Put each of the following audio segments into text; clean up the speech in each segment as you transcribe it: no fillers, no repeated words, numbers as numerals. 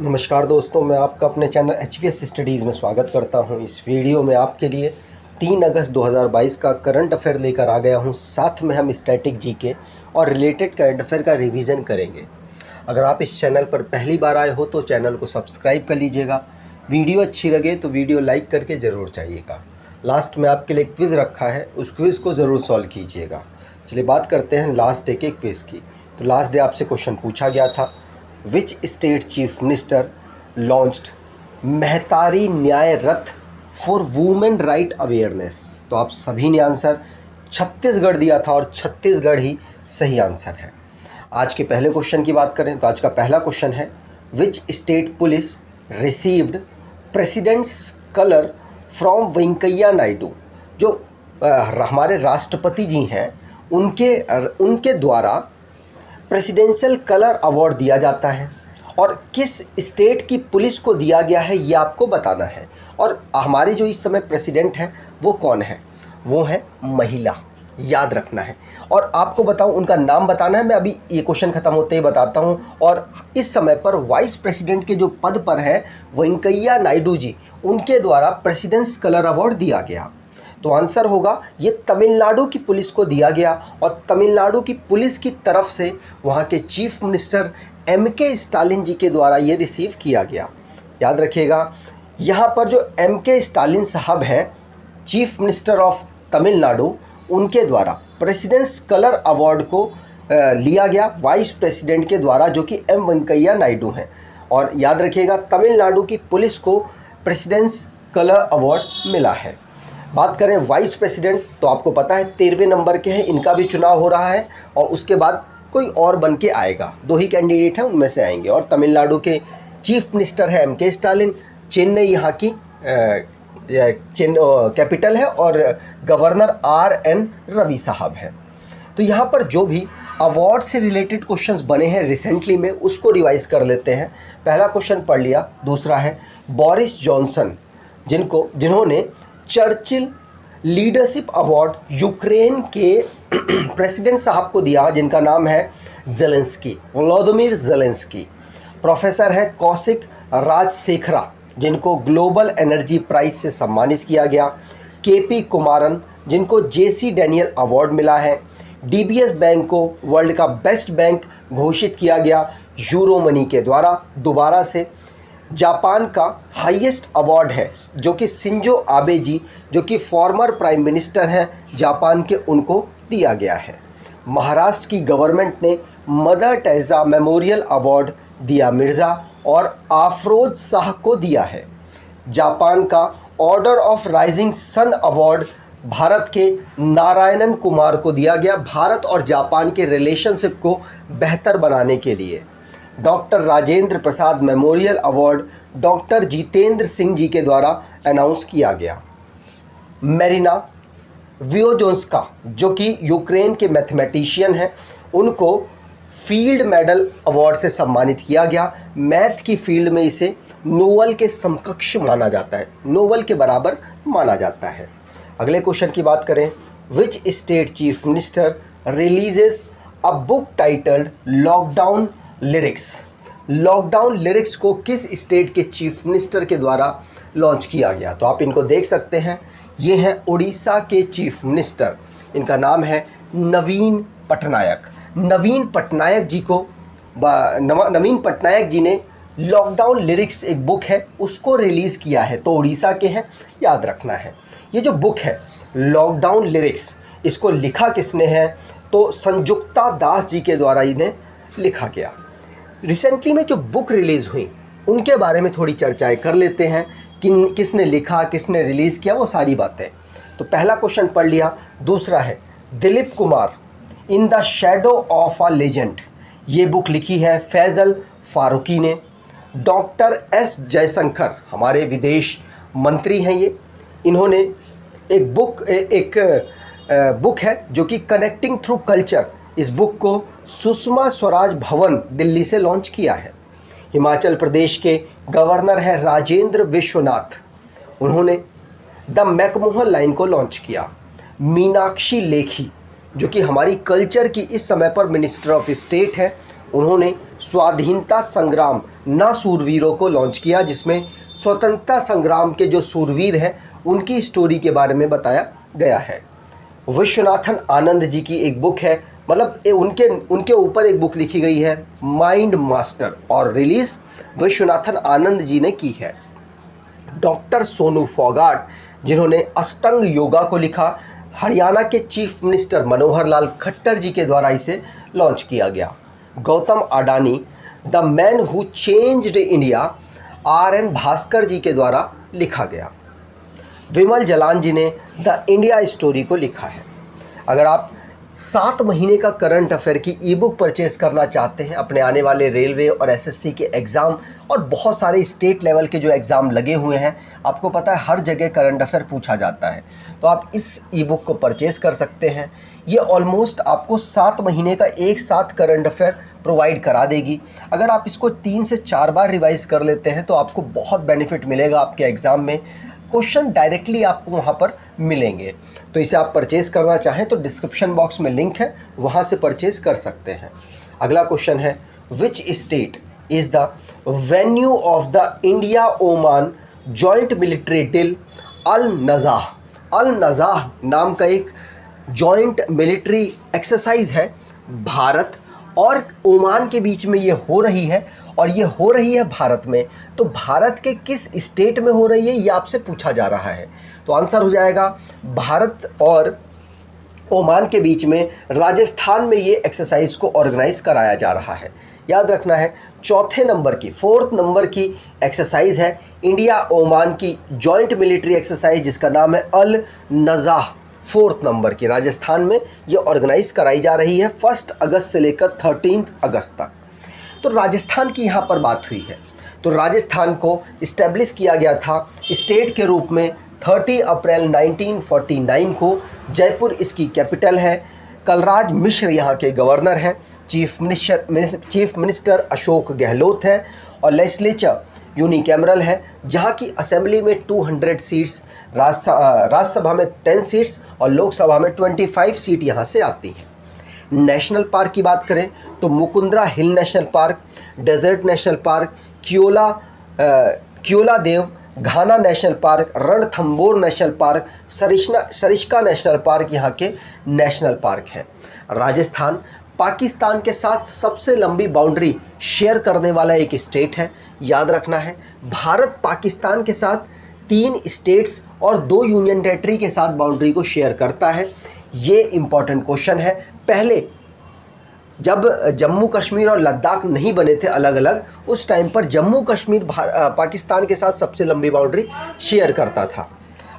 नमस्कार दोस्तों, मैं आपका अपने चैनल HVS स्टडीज़ में स्वागत करता हूं। इस वीडियो में आपके लिए 3 अगस्त 2022 का करंट अफेयर लेकर आ गया हूं। साथ में हम स्टैटिक जीके और रिलेटेड करंट अफेयर का रिवीजन करेंगे। अगर आप इस चैनल पर पहली बार आए हो तो चैनल को सब्सक्राइब कर लीजिएगा। वीडियो अच्छी लगे तो वीडियो लाइक करके ज़रूर जाइएगा। लास्ट में आपके लिए क्विज़ रखा है, उस क्विज़ को ज़रूर सॉल्व कीजिएगा। चलिए बात करते हैं लास्ट डे के क्विज़ की। तो लास्ट डे आपसे क्वेश्चन पूछा गया था, which state chief minister launched Mahtari न्याय रथ फॉर वुमेन राइट अवेयरनेस। तो आप सभी ने आंसर छत्तीसगढ़ दिया था और छत्तीसगढ़ ही सही आंसर है। आज के पहले क्वेश्चन की बात करें तो आज का पहला क्वेश्चन है, which state police received president's colour from Venkaiah Naidu. जो हमारे राष्ट्रपति जी हैं उनके द्वारा प्रेसिडेंशियल कलर अवार्ड दिया जाता है और किस स्टेट की पुलिस को दिया गया है ये आपको बताना है। और हमारे जो इस समय प्रेसिडेंट हैं वो कौन है, वो है महिला, याद रखना है। और आपको बताऊं उनका नाम बताना है, मैं अभी ये क्वेश्चन ख़त्म होते ही बताता हूं। और इस समय पर वाइस प्रेसिडेंट के जो पद पर है वेंकैया नायडू जी, उनके द्वारा प्रेसिडेंट्स कलर अवार्ड दिया गया। तो आंसर होगा ये तमिलनाडु की पुलिस को दिया गया और तमिलनाडु की पुलिस की तरफ से वहाँ के चीफ मिनिस्टर MK स्टालिन जी के द्वारा ये रिसीव किया गया। याद रखिएगा, यहाँ पर जो MK स्टालिन साहब हैं, चीफ मिनिस्टर ऑफ तमिलनाडु, उनके द्वारा प्रेसिडेंट्स कलर अवार्ड को लिया गया वाइस प्रेसिडेंट के द्वारा, जो कि M वेंकैया नायडू हैं। और याद रखिएगा, तमिलनाडु की पुलिस को प्रेसिडेंट्स कलर अवार्ड मिला है। बात करें वाइस प्रेसिडेंट, तो आपको पता है 13वें नंबर के हैं, इनका भी चुनाव हो रहा है और उसके बाद कोई और बन के आएगा। 2 ही कैंडिडेट हैं, उनमें से आएंगे। और तमिलनाडु के चीफ मिनिस्टर है MK स्टालिन, चेन्नई यहाँ की कैपिटल है और गवर्नर RN रवि साहब हैं। तो यहाँ पर जो भी अवार्ड से रिलेटेड क्वेश्चंस बने हैं रिसेंटली में, उसको रिवाइज कर लेते हैं। पहला क्वेश्चन पढ़ लिया। दूसरा है बोरिस जॉनसन, जिन्होंने चर्चिल लीडरशिप अवार्ड यूक्रेन के प्रेसिडेंट साहब को दिया, जिनका नाम है जेलेंस्की, व्लादिमीर जेलेंस्की। प्रोफेसर है कौशिक राजशेखरा, जिनको ग्लोबल एनर्जी प्राइज से सम्मानित किया गया। KP कुमारन, जिनको JC डैनियल अवार्ड मिला है। DBS बैंक को वर्ल्ड का बेस्ट बैंक घोषित किया गया यूरो मनी के द्वारा दोबारा से। जापान का हाईएस्ट अवार्ड है जो कि शिंजो आबे जी, जो कि फॉर्मर प्राइम मिनिस्टर हैं जापान के, उनको दिया गया है। महाराष्ट्र की गवर्नमेंट ने मदर टेरेसा मेमोरियल अवार्ड दिया मिर्ज़ा और आफरोज शाह को दिया है। जापान का order of rising sun award Bharat के नारायणन कुमार को दिया गया, भारत और जापान के रिलेशनशिप को बेहतर बनाने के लिए। Doctor Rajendra Prasad memorial award doctor Jitendra Singh ji के द्वारा अनाउंस किया गया। मेरिना वियोजोंस्का, जो कि यूक्रेन के मैथमेटिशियन हैं, उनको फील्ड मेडल अवार्ड से सम्मानित किया गया। मैथ की फील्ड में इसे नोबेल के समकक्ष माना जाता है, नोबेल के बराबर माना जाता है। अगले क्वेश्चन की बात करें, which state chief minister releases a book titled lockdown lyrics. Lockdown lyrics को किस स्टेट के चीफ मिनिस्टर के द्वारा लॉन्च किया गया? तो आप इनको देख सकते हैं, ये हैं उड़ीसा के चीफ मिनिस्टर, इनका नाम है नवीन पटनायक। नवीन पटनायक जी ने लॉकडाउन लिरिक्स एक बुक है उसको रिलीज़ किया है, तो उड़ीसा के हैं, याद रखना है। ये जो बुक है लॉकडाउन लिरिक्स, इसको लिखा किसने है? तो संजुक्ता दास जी के द्वारा इन्हें लिखा गया। रिसेंटली में जो बुक रिलीज़ हुई उनके बारे में थोड़ी चर्चाएं कर लेते हैं, किसने लिखा, किसने रिलीज़ किया, वो सारी बातें। तो पहला क्वेश्चन पढ़ लिया। दूसरा है Dilip Kumar in the shadow of a legend, ये बुक लिखी है फैज़ल फारूकी ने। डॉक्टर S जयशंकर, हमारे विदेश मंत्री हैं ये, इन्होंने एक बुक है जो कि कनेक्टिंग थ्रू कल्चर, इस बुक को सुषमा स्वराज भवन दिल्ली से लॉन्च किया है। हिमाचल प्रदेश के गवर्नर है राजेंद्र विश्वनाथ, उन्होंने द मैकमोहन लाइन को लॉन्च किया। मीनाक्षी लेखी, जो कि हमारी कल्चर की इस समय पर मिनिस्टर ऑफ स्टेट है, उन्होंने स्वाधीनता संग्राम ना सूरवीरों को लॉन्च किया, जिसमें स्वतंत्रता संग्राम के जो सूरवीर हैं उनकी स्टोरी के बारे में बताया गया है। विश्वनाथन आनंद जी की एक बुक है, मतलब उनके ऊपर एक बुक लिखी गई है, माइंड मास्टर, और रिलीज़ विश्वनाथन आनंद जी ने की है। डॉक्टर सोनू फोगाट, जिन्होंने अष्टांग योगा को लिखा, हरियाणा के चीफ मिनिस्टर मनोहर लाल खट्टर जी के द्वारा इसे लॉन्च किया गया। Gautam Adani, the man who changed India, RN Bhaskar ji के द्वारा लिखा गया। विमल जलान जी ने द इंडिया स्टोरी को लिखा है। अगर आप 7 महीने का करंट अफेयर की ई बुक परचेज़ करना चाहते हैं अपने आने वाले रेलवे और SSC के एग्ज़ाम और बहुत सारे स्टेट लेवल के जो एग्ज़ाम लगे हुए हैं, आपको पता है हर जगह करंट अफेयर पूछा जाता है, तो आप इस ई बुक को परचेज़ कर सकते हैं। ये ऑलमोस्ट आपको 7 महीने का एक साथ करंट अफेयर प्रोवाइड करा देगी। अगर आप इसको 3 से 4 बार रिवाइज़ कर लेते हैं तो आपको बहुत बेनिफिट मिलेगा आपके एग्ज़ाम में। क्वेश्चन डायरेक्टली आपको वहाँ पर मिलेंगे। तो इसे आप परचेज़ करना चाहें तो डिस्क्रिप्शन बॉक्स में लिंक है, वहाँ से परचेज़ कर सकते हैं। अगला क्वेश्चन है, which state is the venue of the India Oman joint military deal Al Najah. Al Najah नाम का एक जॉइंट मिलिट्री एक्सरसाइज है, भारत और ओमान के बीच में ये हो रही है, और ये हो रही है भारत में। तो भारत के किस स्टेट में हो रही है ये आपसे पूछा जा रहा है। तो आंसर हो जाएगा भारत और ओमान के बीच में राजस्थान में ये एक्सरसाइज को ऑर्गेनाइज कराया जा रहा है। याद रखना है, 4th नंबर की एक्सरसाइज है इंडिया ओमान की जॉइंट मिलिट्री एक्सरसाइज, जिसका नाम है अल नज़ाह। 4th नंबर की राजस्थान में ये ऑर्गेनाइज कराई जा रही है 1 अगस्त से लेकर 13 अगस्त तक। तो राजस्थान की यहाँ पर बात हुई है, तो राजस्थान को इस्टेब्लिश किया गया था स्टेट के रूप में 30 अप्रैल 1949 को। जयपुर इसकी कैपिटल है। कलराज मिश्र यहाँ के गवर्नर हैं। चीफ मिनिस्टर अशोक गहलोत हैं, और लेजिस्लेचर यूनिकैमरल है, जहाँ की असेंबली में 200 सीट्स, राज्यसभा में 10 सीट्स और लोकसभा में 25 सीट यहाँ से आती हैं। नेशनल पार्क की बात करें तो Mukundra hill national park, desert national park, Keoladeo Ghana national park, Ranthambore national park, Sariska national park यहाँ के नेशनल पार्क हैं। राजस्थान पाकिस्तान के साथ सबसे लंबी बाउंड्री शेयर करने वाला एक स्टेट है। याद रखना है, भारत पाकिस्तान के साथ 3 स्टेट्स और 2 यूनियन टेरिटरी के साथ बाउंड्री को शेयर करता है। ये इम्पॉर्टेंट क्वेश्चन है। पहले जब जम्मू कश्मीर और लद्दाख नहीं बने थे अलग अलग, उस टाइम पर जम्मू कश्मीर पाकिस्तान के साथ सबसे लंबी बाउंड्री शेयर करता था।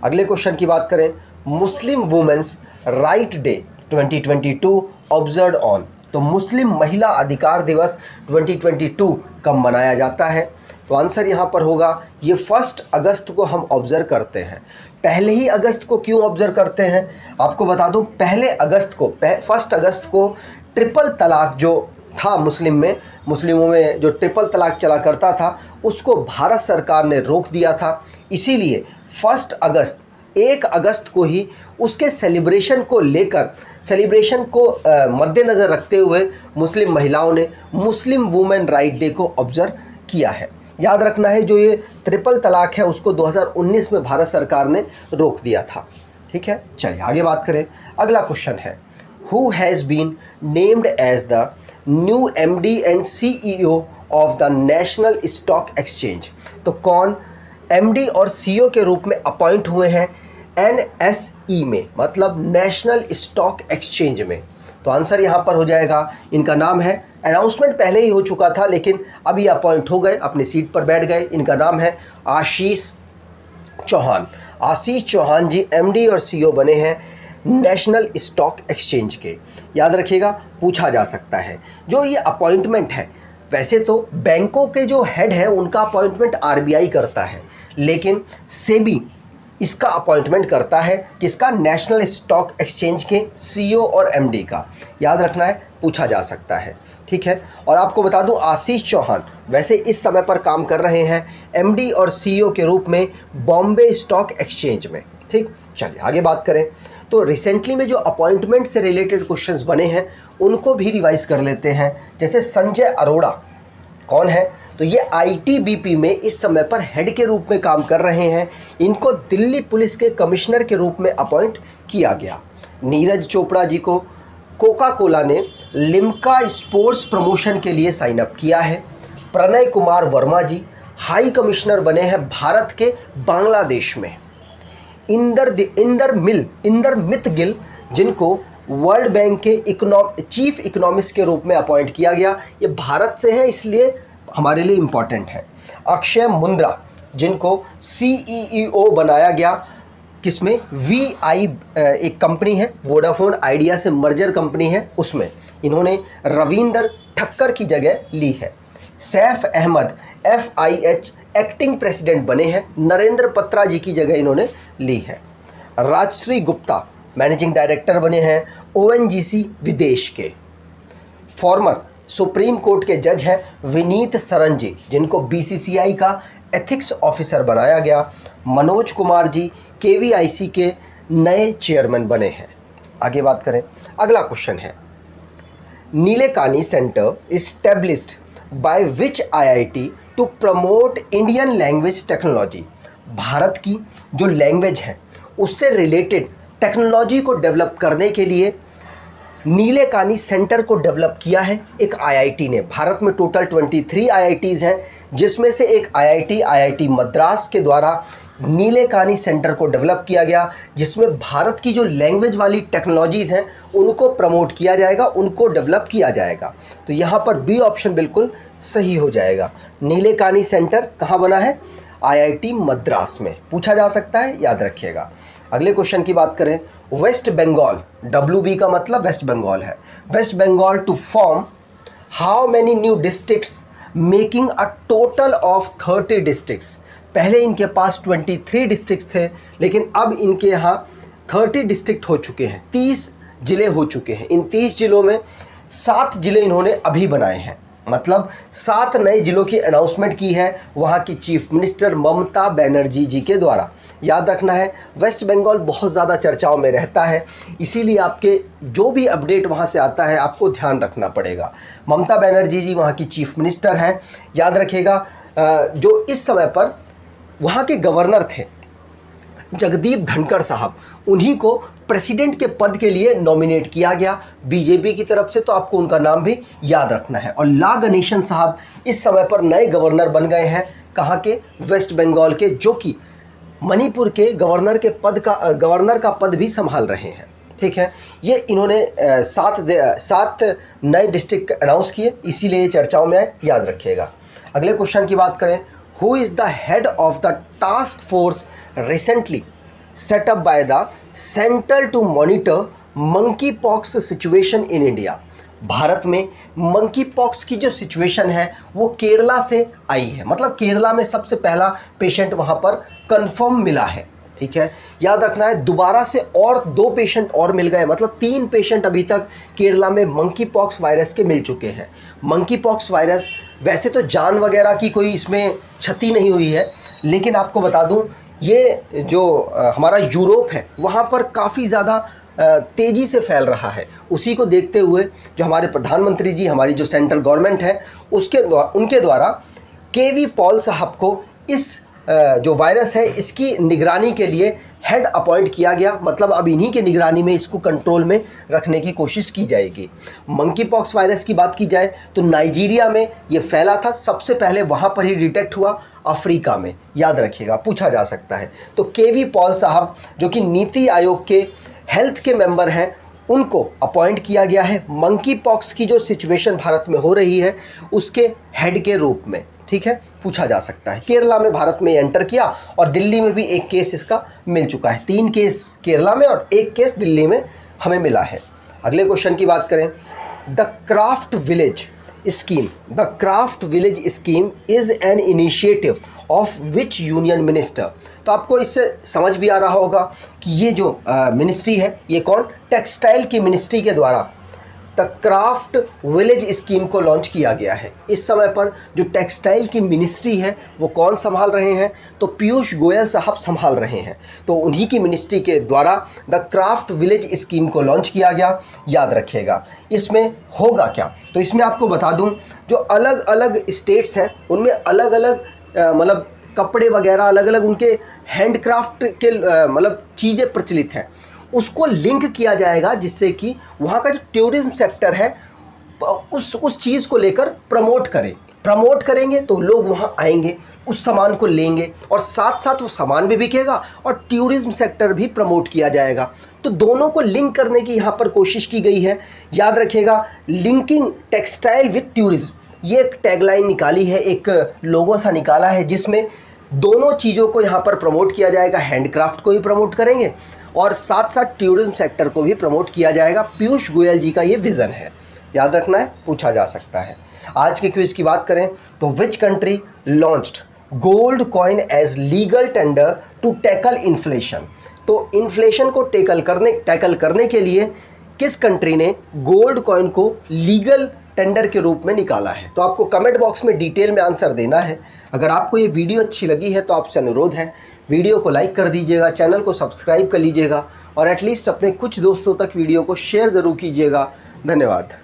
अगले क्वेश्चन की बात करें, Muslim women's right day 2022 observe on. तो मुस्लिम महिला अधिकार दिवस 2022 कब मनाया जाता है? तो आंसर यहाँ पर होगा, ये 1 अगस्त को हम ऑब्ज़र्व करते हैं। पहले ही अगस्त को क्यों ऑब्ज़र्व करते हैं आपको बता दूं। पहले अगस्त को 1 अगस्त को ट्रिपल तलाक जो था मुस्लिमों में जो ट्रिपल तलाक चला करता था, उसको भारत सरकार ने रोक दिया था। इसीलिए 1 अगस्त को ही उसके सेलिब्रेशन को मद्देनज़र रखते हुए मुस्लिम महिलाओं ने मुस्लिम वुमेन राइट डे को ऑब्ज़र्व किया है। याद रखना है, जो ये ट्रिपल तलाक है उसको 2019 में भारत सरकार ने रोक दिया था। ठीक है, चलिए आगे बात करें। अगला क्वेश्चन है, who has been named as the new MD and CEO of the national stock exchange. तो कौन MD और CEO के रूप में अपॉइंट हुए हैं NSE में, मतलब नेशनल स्टॉक एक्सचेंज में? तो आंसर यहाँ पर हो जाएगा, इनका नाम है, अनाउंसमेंट पहले ही हो चुका था लेकिन अभी अपॉइंट हो गए, अपनी सीट पर बैठ गए। इनका नाम है आशीष चौहान। आशीष चौहान जी MD और CEO बने हैं नेशनल स्टॉक एक्सचेंज के। याद रखिएगा, पूछा जा सकता है। जो ये अपॉइंटमेंट है, वैसे तो बैंकों के जो हेड हैं उनका अपॉइंटमेंट RBI करता है, लेकिन सेबी इसका अपॉइंटमेंट करता है किसका? नेशनल स्टॉक एक्सचेंज के CEO और MD का। याद रखना है, पूछा जा सकता है। ठीक है, और आपको बता दूं, आशीष चौहान वैसे इस समय पर काम कर रहे हैं MD और CEO के रूप में बॉम्बे स्टॉक एक्सचेंज में। ठीक, चलिए आगे बात करें। तो रिसेंटली में जो अपॉइंटमेंट से रिलेटेड क्वेश्चंस बने हैं उनको भी रिवाइज कर लेते हैं। जैसे संजय अरोड़ा कौन है? तो ये आईटीबीपी में इस समय पर हेड के रूप में काम कर रहे हैं। इनको दिल्ली पुलिस के कमिश्नर के रूप में अपॉइंट किया गया। नीरज चोपड़ा जी को कोका कोला ने लिम्का स्पोर्ट्स प्रमोशन के लिए साइन अप किया है। प्रणय कुमार वर्मा जी हाई कमिश्नर बने हैं भारत के बांग्लादेश में। इंदरमित गिल जिनको वर्ल्ड बैंक के चीफ इकोनॉमिस्ट के रूप में अपॉइंट किया गया, ये भारत से हैं इसलिए हमारे लिए इम्पॉर्टेंट है। अक्षय मुंद्रा जिनको सीईओ बनाया गया, किसमें? VI एक कंपनी है, वोडाफोन आइडिया से मर्जर कंपनी है, उसमें इन्होंने रविंदर ठक्कर की जगह ली है। Saif Ahmad FIH acting president बने हैं, नरेंद्र पत्रा जी की जगह इन्होंने ली है। राजश्री गुप्ता मैनेजिंग डायरेक्टर बने हैं ONGC विदेश के। फॉर्मर सुप्रीम कोर्ट के जज हैं विनीत सरन जी जिनको BCCI का एथिक्स ऑफिसर बनाया गया। मनोज कुमार जी KVIC के नए चेयरमैन बने हैं। आगे बात करें, अगला क्वेश्चन है, Nilekani centre established by which IIT to promote Indian language technology. Bharat की जो लैंग्वेज है उससे रिलेटेड टेक्नोलॉजी को डेवलप करने के लिए नीलेकानी सेंटर को डेवलप किया है एक IIT ने। भारत में टोटल 23 IITs हैं, जिसमें से एक IIT मद्रास के द्वारा नीलेकानी सेंटर को डेवलप किया गया, जिसमें भारत की जो लैंग्वेज वाली टेक्नोलॉजीज़ हैं उनको प्रमोट किया जाएगा, उनको डेवलप किया जाएगा। तो यहाँ पर बी ऑप्शन बिल्कुल सही हो जाएगा। नीलेकानी सेंटर कहाँ बना है? IIT मद्रास में। पूछा जा सकता है, याद रखिएगा। अगले क्वेश्चन की बात करें, वेस्ट बंगाल, WB का मतलब वेस्ट बंगाल है। West Bengal to form how many new districts making a total of 30 districts. पहले इनके पास 23 डिस्ट्रिक्ट थे, लेकिन अब इनके यहाँ 30 डिस्ट्रिक्ट हो चुके हैं, 30 ज़िले हो चुके हैं। इन 30 ज़िलों में 7 ज़िले इन्होंने अभी बनाए हैं, मतलब 7 नए ज़िलों की अनाउंसमेंट की है वहाँ की चीफ मिनिस्टर ममता बनर्जी जी के द्वारा। याद रखना है, वेस्ट बंगाल बहुत ज़्यादा चर्चाओं में रहता है, इसीलिए आपके जो भी अपडेट वहाँ से आता है आपको ध्यान रखना पड़ेगा। ममता बनर्जी जी वहाँ की चीफ मिनिस्टर हैं। याद रखिएगा, जो इस समय पर वहाँ के गवर्नर थे जगदीप धनखड़ साहब, उन्हीं को प्रेसिडेंट के पद के लिए नॉमिनेट किया गया बीजेपी की तरफ से, तो आपको उनका नाम भी याद रखना है। और ला गणेशन साहब इस समय पर नए गवर्नर बन गए हैं, कहाँ के? वेस्ट बंगाल के, जो कि मणिपुर के गवर्नर का पद भी संभाल रहे हैं। ठीक है, ये इन्होंने 7 नए डिस्ट्रिक्ट अनाउंस किए, इसीलिए चर्चाओं में आए, याद रखिएगा। अगले क्वेश्चन की बात करें, who is the head of the task force recently set up by the Center to monitor monkeypox situation in India। Bharat में मंकी पॉक्स की जो सिचुएशन है वो केरला से आई है, मतलब केरला में सबसे पहला पेशेंट वहाँ पर कंफर्म मिला है। ठीक है, याद रखना है, दोबारा से और 2 पेशेंट और मिल गए, मतलब 3 पेशेंट अभी तक केरला में मंकी पॉक्स वायरस के मिल चुके हैं। मंकी पॉक्स वायरस वैसे तो जान वगैरह की कोई इसमें क्षति नहीं हुई है, लेकिन आपको बता दूं ये जो हमारा यूरोप है वहाँ पर काफ़ी ज़्यादा तेज़ी से फैल रहा है। उसी को देखते हुए जो हमारे प्रधानमंत्री जी, हमारी जो सेंट्रल गवर्नमेंट है उनके द्वारा KV पॉल साहब को इस जो वायरस है इसकी निगरानी के लिए हेड अपॉइंट किया गया, मतलब अब इन्हीं के निगरानी में इसको कंट्रोल में रखने की कोशिश की जाएगी। मंकी पॉक्स वायरस की बात की जाए तो नाइजीरिया में ये फैला था, सबसे पहले वहाँ पर ही डिटेक्ट हुआ, अफ्रीका में। याद रखिएगा, पूछा जा सकता है। तो KV पॉल साहब जो कि नीति आयोग के हेल्थ के मेंबर हैं, उनको अपॉइंट किया गया है मंकी पॉक्स की जो सिचुएशन भारत में हो रही है उसके हेड के रूप में। ठीक है, पूछा जा सकता है। केरला में भारत में एंटर किया और दिल्ली में भी एक केस इसका मिल चुका है। 3 केस केरला में और 1 केस दिल्ली में हमें मिला है। अगले क्वेश्चन की बात करें, the craft village scheme is an initiative of which union minister. तो आपको इससे समझ भी आ रहा होगा कि ये जो मिनिस्ट्री है ये कौन? टेक्सटाइल की मिनिस्ट्री के द्वारा द क्राफ्ट विलेज स्कीम को लॉन्च किया गया है। इस समय पर जो टेक्सटाइल की मिनिस्ट्री है वो कौन संभाल रहे हैं, तो पीयूष गोयल साहब संभाल रहे हैं। तो उन्हीं की मिनिस्ट्री के द्वारा द क्राफ्ट विलेज स्कीम को लॉन्च किया गया। याद रखिएगा इसमें होगा क्या, तो इसमें आपको बता दूं जो अलग अलग स्टेट्स हैं उनमें अलग अलग मतलब कपड़े वगैरह अलग अलग उनके हैंडक्राफ्ट के मतलब चीज़ें प्रचलित हैं, उसको लिंक किया जाएगा जिससे कि वहाँ का जो टूरिज्म सेक्टर है उस चीज़ को लेकर प्रमोट करेंगे तो लोग वहाँ आएंगे, उस सामान को लेंगे और साथ साथ वो सामान भी बिकेगा और टूरिज्म सेक्टर भी प्रमोट किया जाएगा। तो दोनों को लिंक करने की यहाँ पर कोशिश की गई है। याद रखिएगा लिंकिंग टेक्सटाइल विद टूरिज्म, ये एक टैगलाइन निकाली है, एक लोगो सा निकाला है जिसमें दोनों चीज़ों को यहाँ पर प्रमोट किया जाएगा। हैंडक्राफ्ट को भी प्रमोट करेंगे और साथ साथ टूरिज्म सेक्टर को भी प्रमोट किया जाएगा। पीयूष गोयल जी का ये विज़न है, याद रखना है, पूछा जा सकता है। आज के क्विज की बात करें तो which country launched gold coin as legal tender to tackle inflation, तो इन्फ्लेशन को टैकल करने के लिए किस कंट्री ने गोल्ड कॉइन को लीगल टेंडर के रूप में निकाला है। तो आपको कमेंट बॉक्स में डिटेल में आंसर देना है। अगर आपको ये वीडियो अच्छी लगी है तो आपसे अनुरोध है वीडियो को लाइक कर दीजिएगा, चैनल को सब्सक्राइब कर लीजिएगा और एटलीस्ट अपने कुछ दोस्तों तक वीडियो को शेयर ज़रूर कीजिएगा। धन्यवाद।